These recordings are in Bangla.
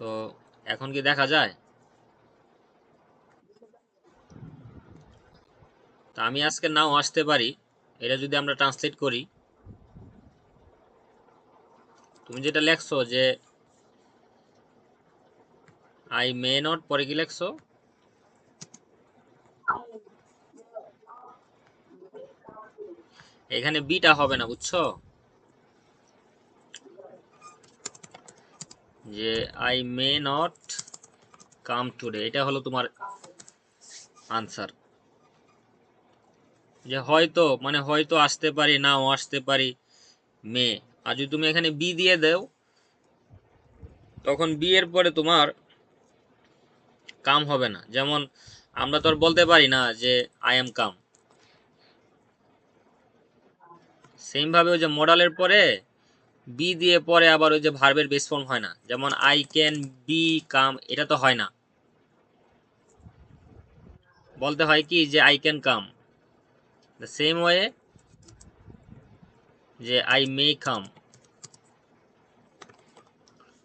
তো এখন কি দেখা যায়? তা আমি আজকে নাও আসতে পারি, এটা যদি আমরা ট্রান্সলেট করি, তুমি যেটা লেখছো যে আই মে নট, পরে কি লেখছো? এখানে বিটা হবে না, বুঝছো? যে I may not come today, এটা হলো তোমার আনসার। যে হয়তো মানে হয়তো আসতে পারি, নাও আসতে পারি, মে। আর যদি তুমি এখানে বি দিয়ে দাও, তখন বি এর পরে তোমার কাম হবে না। যেমন আমরা তো আর বলতে পারি না যে আই এম কাম। সেম ভাবে ওই যে মডালের পরে বি দিয়ে পরে আবার ওই যে ভার্বের বেস ফর্ম হয় না, যেমন আই ক্যান বি কাম, এটা তো হয় না। বলতে হয় কি যে I can come. The same way যে আই মে কাম।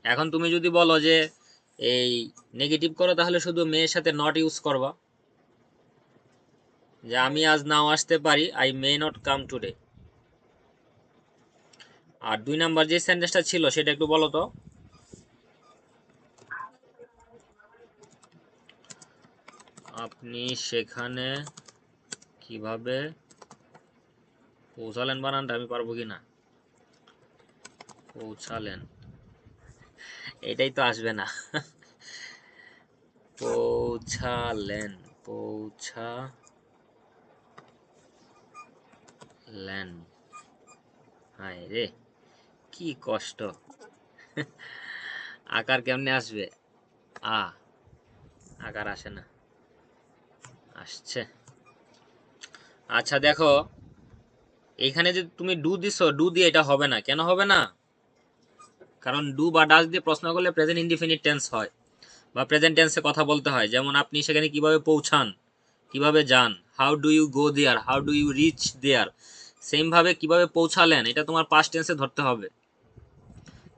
এখন তুমি যদি বলো যে এই নেগেটিভ করো, তাহলে শুধু মেয়ের সাথে নট ইউজ করবা, যে আমি আজ নাও আসতে পারি, I may not come today. আর 2 নাম্বার যে সেন্টেন্সটা ছিল সেটা একটু বলো তো। আপনি সেখানে কিভাবে পৌঁছালেন, বানানটা আমি পারবো কি না। পৌঁছালেন, এটাই তো আসবে না। পৌঁছালেন, পৌঁছালেন, হায় রে কি কষ্ট। আকার কেমনে আসবে? আ, আকার আসে না, আসছে। আচ্ছা দেখো, এইখানে যে তুমি ডু দিছো, ডু দিয়ে এটা হবে না। কেন হবে না? কারণ ডু বা ডাজ দিয়ে প্রশ্ন করলে প্রেজেন্ট ইনডিফিনিট টেন্স হয়, বা প্রেজেন্ট টেন্সে কথা বলতে হয়। যেমন আপনি সেখানে কিভাবে পৌঁছান, কিভাবে যান, how do you go there, how do you reach there. Same ভাবে কিভাবে পৌঁছালেন, এটা তোমার পাস্ট টেন্সে ধরতে হবে।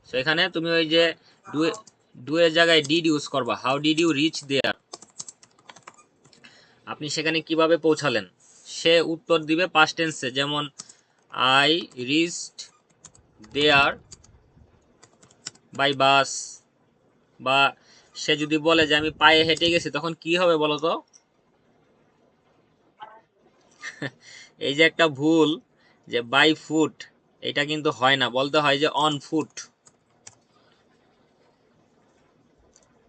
সো এখানে তুমি ওই যে ডু, ডু এর জায়গায় ডিড ইউজ করবা, হাউ ডিড ইউ রিচ দেয়ার। আপনি সেখানে কিভাবে পৌঁছালেন, সে উত্তর দিবে পাস্ট টেন্সে, যেমন I reached there by bus. বা সে যদি বলে যে আমি পায়ে হেঁটে গেছি, তখন কি হবে বলো তো? এই যে একটা ভুল, যে বাই ফুট, এটা কিন্তু হয় না, বলতে হয় যে অন ফুট।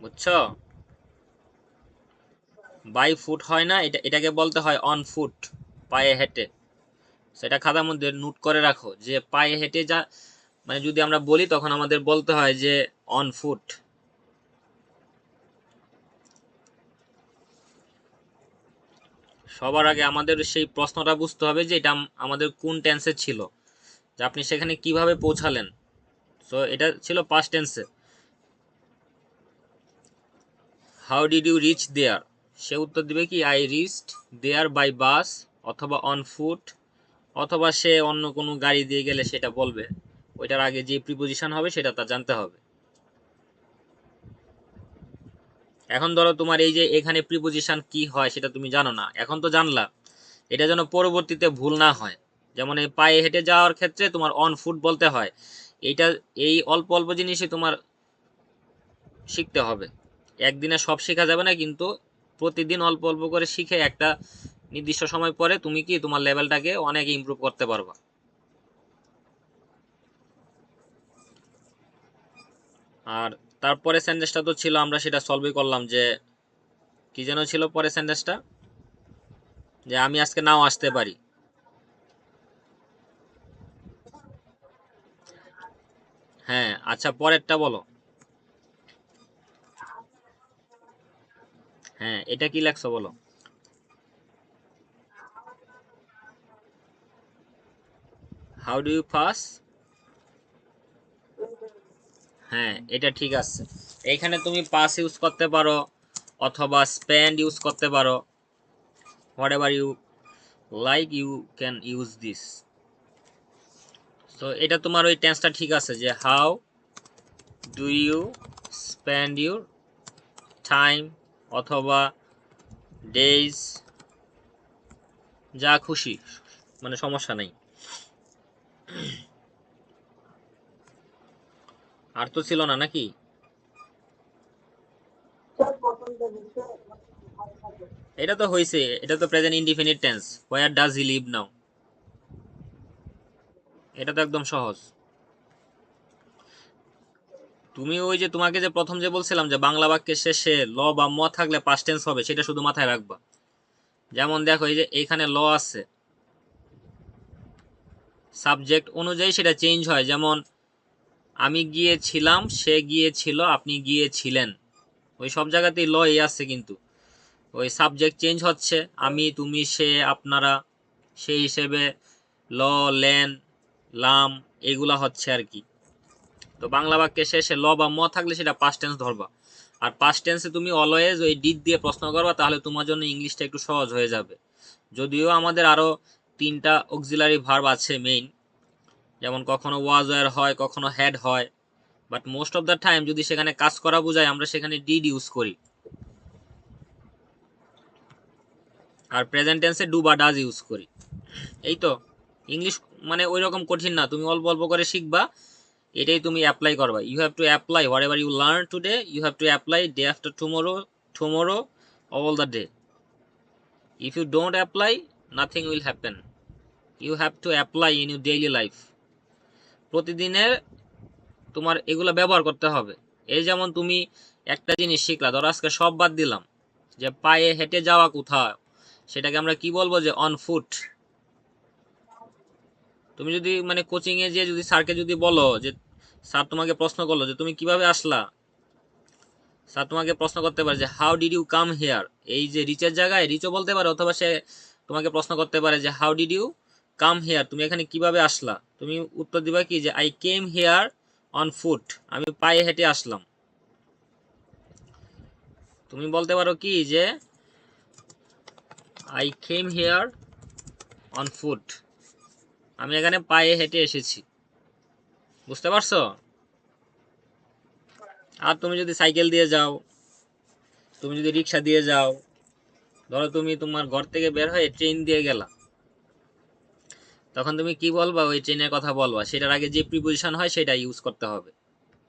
বুঝছো? বাই ফুট হয় না, এটাকে বলতে হয় অন ফুট, পায়ে হেঁটে। সেটা খাতার মধ্যে নোট করে রাখো, যে পায়ে হেঁটে যা, মানে যদি আমরা বলি তখন আমাদের বলতে হয় যে অন ফুট। সবার আগে আমাদের সেই প্রশ্নটা বুঝতে হবে যে এটা আমাদের কোন টেন্সে ছিল, যে আপনি সেখানে কিভাবে পৌঁছালেন। সো এটা ছিল পাস্ট টেন্সে। How did you reach there, সে উত্তর দিবে কি I reached there by bus, অথবা অন ফুট, অথবা সে অন্য কোনো গাড়ি দিয়ে গেলে সেটা বলবে। ওইটার আগে যে প্রিপোজিশন হবে সেটা তার জানতে হবে। এখন ধরো তোমার এই যে এখানে প্রিপোজিশন কি হয় সেটা তুমি জানো না, এখন তো জানলা, এটা যেন পরবর্তীতে ভুল না হয়। যেমন এই পায়ে হেঁটে যাওয়ার ক্ষেত্রে তোমার অন ফুট বলতে হয়। এইটা, এই অল্প অল্প জিনিসই তোমার শিখতে হবে। একদিনে সব শেখা যাবে না, কিন্তু প্রতিদিন অল্প অল্প করে শিখে একটা নির্দিষ্ট সময় পরে তুমি কি তোমার লেভেলটাকে অনেক ইমপ্রুভ করতে পারবা। আর তারপরে সেন্টেন্সটা তো ছিল, আমরা সেটা সলভই করলাম, যে কি যেন ছিল পরে সেন্টেন্সটা, যে আমি আজকে নাও আসতে পারি। হ্যাঁ, আচ্ছা পরেরটা বলো। হ্যাঁ, এটা কি লেখছো বলো। How do you pass. হ্যাঁ, এটা ঠিক আছে। এইখানে তুমি পাস ইউজ করতে পারো, অথবা স্পেন্ড ইউজ করতে পারো, whatever you like you can use this. তো এটা তোমার ওই টেন্সটা ঠিক আছে, যে how do you spend your time অথবা ডেজ, যা খুশি, মানে সমস্যা নেই। আর তো ছিল না নাকি? এটা তো হয়েছে, এটা তো present indefinite tense. Where does he live now, এটা তো একদম সহজ। তুমি ওই যে তোমাকে যে প্রথম যে বলছিলাম যে বাংলা বাক্যের শেষে ল বা ম থাকলে পাস্ট টেন্স হবে, সেটা শুধু মাথায় রাখবা। যেমন দেখো এই যে এইখানে ল আছে, সাবজেক্ট অনুযায়ী সেটা চেঞ্জ হয়। যেমন আমি গিয়েছিলাম, সে গিয়েছিল, আপনি গিয়েছিলেন, ওই সব জায়গাতেই ল এই আছে, কিন্তু ওই সাবজেক্ট চেঞ্জ হচ্ছে, আমি, তুমি, সে, আপনারা, সেই হিসেবে ল, লেন, লাম এগুলা হচ্ছে আর কি। তো বাংলা বাক্যে শেষে ল বা ম থাকলে সেটা পাস্ট টেন্স ধরবা। আর পাস্ট টেন্সে তুমি অলওয়েজ ওই ডিড দিয়ে প্রশ্ন করবা, তাহলে তোমার জন্য ইংলিশটা একটু সহজ হয়ে যাবে। যদিও আমাদের আরো 3টা অক্সিলারি ভার্ব আছে মেইন, যেমন কখনো ওয়াজ ওয়ার হয়, কখনো হ্যাড হয়, but most of the time যদি সেখানে কাজ করা বোঝায় আমরা সেখানে ডিড ইউজ করি। আর প্রেজেন্ট টেন্সে ডু বা ডাজ ইউজ করি। এই তো ইংলিশ, মানে ওই রকম কঠিন না, তুমি অল্প অল্প করে শিখবা, এটাই তুমি অ্যাপ্লাই করবা। You have to apply whatever you learn today, you have to apply day after tomorrow, tomorrow, all the day. If you don't apply, nothing will happen. You have to apply in your daily life. প্রতিদিনের তোমার এগুলো ব্যবহার করতে হবে। এই যেমন তুমি একটা জিনিস শিখলা, ধরো আজকে সব বাদ দিলাম, যে পায়ে হেঁটে যাওয়া কোথাও, সেটাকে আমরা কি বলবো, যে অন ফুট। তুমি যদি মানে কোচিং এ যে যদি স্যারকে যদি বলো যে স্যার তোমাকে প্রশ্ন করলো যে তুমি কিভাবে আসলা, স্যার তোমাকে প্রশ্ন করতে পারে যে how did you come here, এই যে রিচের জায়গায় রিচও বলতে পারে, অথবা সে তোমাকে প্রশ্ন করতে পারে যে how did you come here, তুমি এখানে কিভাবে আসলা, তুমি উত্তর দিবা কি যে I came here on foot, আমি পায়ে হেঁটে আসলাম। তুমি বলতে পারো কি যে I came here on foot, আমি এখানে পায়ে হেঁটে এসেছি। বুঝতে পারছো? আর তুমি যদি সাইকেল দিয়ে যাও, তুমি যদি রিক্সা দিয়ে যাও, ধরো তুমি তোমার ঘর থেকে বের হয়ে ট্রেন দিয়ে গেলা, তখন তুমি কি বলবা, ওই ট্রেনের কথা বলবা, সেটার আগে যে প্রিপোজিশন হয় সেটা ইউজ করতে হবে।